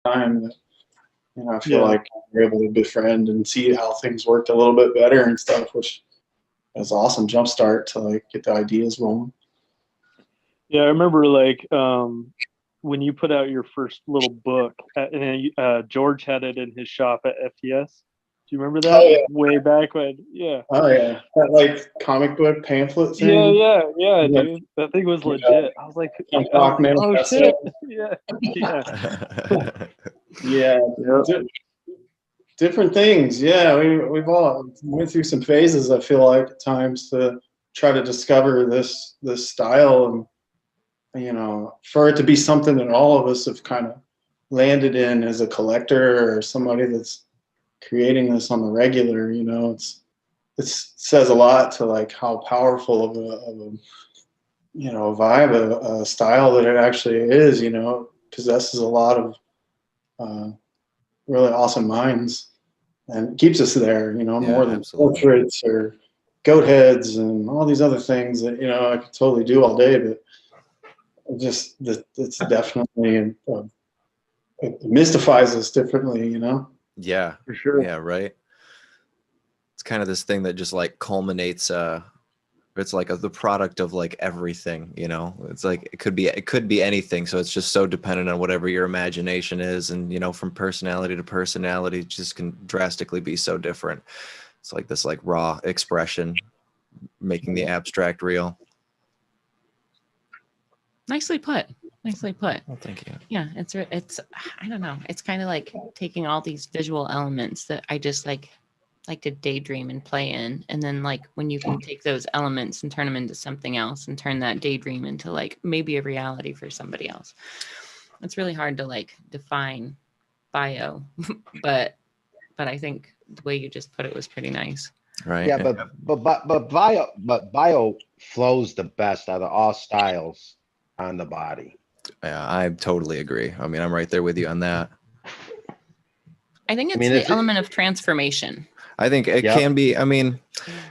time that, I feel like we're able to befriend and see how things worked a little bit better and stuff, which is awesome jump start to like get the ideas rolling. Yeah, I remember like when you put out your first little book, and George had it in his shop at FTS. Do you remember that? Oh, yeah. Way back when? Yeah. Oh yeah, that like comic book pamphlet thing. Yeah, dude. That thing was legit. I was like, oh shit. Yeah. Different things. Yeah, we've all went through some phases, I feel like, at times to try to discover this style, and for it to be something that all of us have kind of landed in as a collector or somebody that's creating this on the regular. It says a lot to like how powerful of a vibe, a style that it actually is. It possesses a lot of really awesome minds, and it keeps us there, more than portraits or goat heads and all these other things that, I could totally do all day, but it's definitely, it mystifies us differently, Yeah, for sure. Yeah, right. It's kind of this thing that just like culminates, it's like the product of like everything, it's like it could be anything, so it's just so dependent on whatever your imagination is, and from personality to personality, it just can drastically be so different. It's like this like raw expression making the abstract real. Nicely put. Well, thank you. Yeah, it's I don't know, it's kind of like taking all these visual elements that I just like to daydream and play in, and then like when you can take those elements and turn them into something else and turn that daydream into like maybe a reality for somebody else. It's really hard to like define bio, but I think the way you just put it was pretty nice. Right. Yeah, but bio flows the best out of all styles on the body. Yeah, I totally agree. I mean, I'm right there with you on that. I think it's the element of transformation. I think it can be. I mean,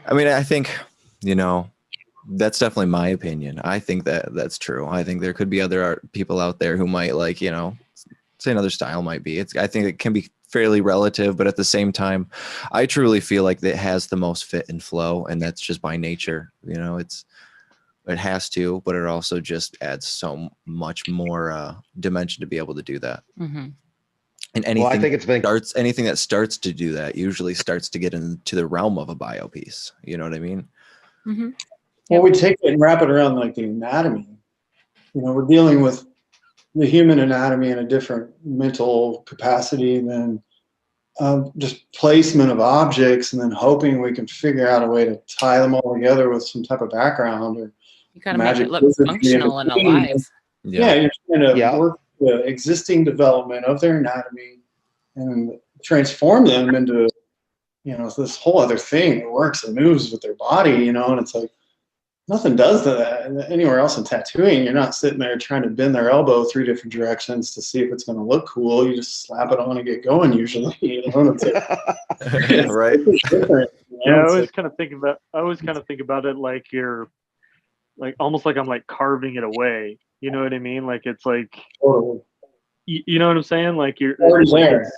I think, that's definitely my opinion. I think that's true. I think there could be other people out there who might like, say another style might be. I think it can be fairly relative, but at the same time, I truly feel like it has the most fit and flow, and that's just by nature. It has to, but it also just adds so much more dimension to be able to do that. Mm-hmm. And anything, I think anything that starts to do that usually starts to get into the realm of a bio piece. You know what I mean? Mm-hmm. Well, we take it and wrap it around like the anatomy. We're dealing with the human anatomy in a different mental capacity than just placement of objects, and then hoping we can figure out a way to tie them all together with some type of background or you got to make it look functional and alive. Yeah, you're trying to work the existing development of their anatomy and transform them into, this whole other thing that works and moves with their body, and it's like nothing does that anywhere else in tattooing. You're not sitting there trying to bend their elbow 3 different directions to see if it's going to look cool. You just slap it on and get going usually. It's like, right. It's different, Yeah, I always kind of think about it like you're like almost like I'm like carving it away. You know what I mean? Like it's like, you know what I'm saying? Like you're there.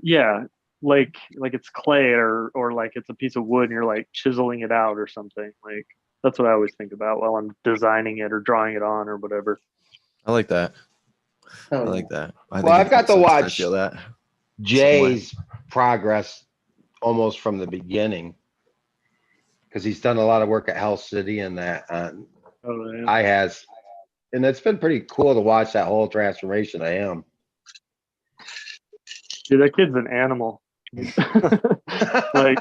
Yeah, like it's clay or like it's a piece of wood and you're like chiseling it out or something. Like that's what I always think about while I'm designing it or drawing it on or whatever. I like that. I like that. I've got to watch I feel that. Jay's progress almost from the beginning, because he's done a lot of work at Hell City and that. And it's been pretty cool to watch that whole transformation of him. Dude, that kid's an animal. Like,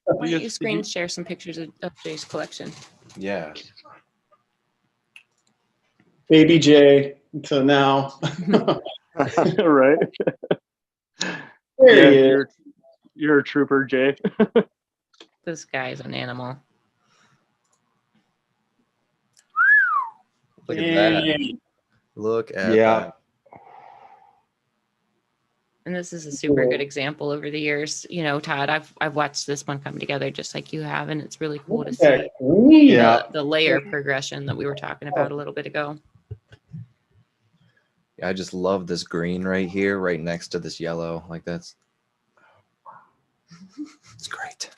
why don't you screen share some pictures of Jay's collection? Yeah. Baby Jay until now. Right. There he is. You're a trooper, Jay. This guy's an animal. Look at that. Look at that. And this is a super good example over the years. Todd, I've watched this one come together just like you have, and it's really cool to see the layer progression that we were talking about a little bit ago. I just love this green right here, right next to this yellow. Like it's great.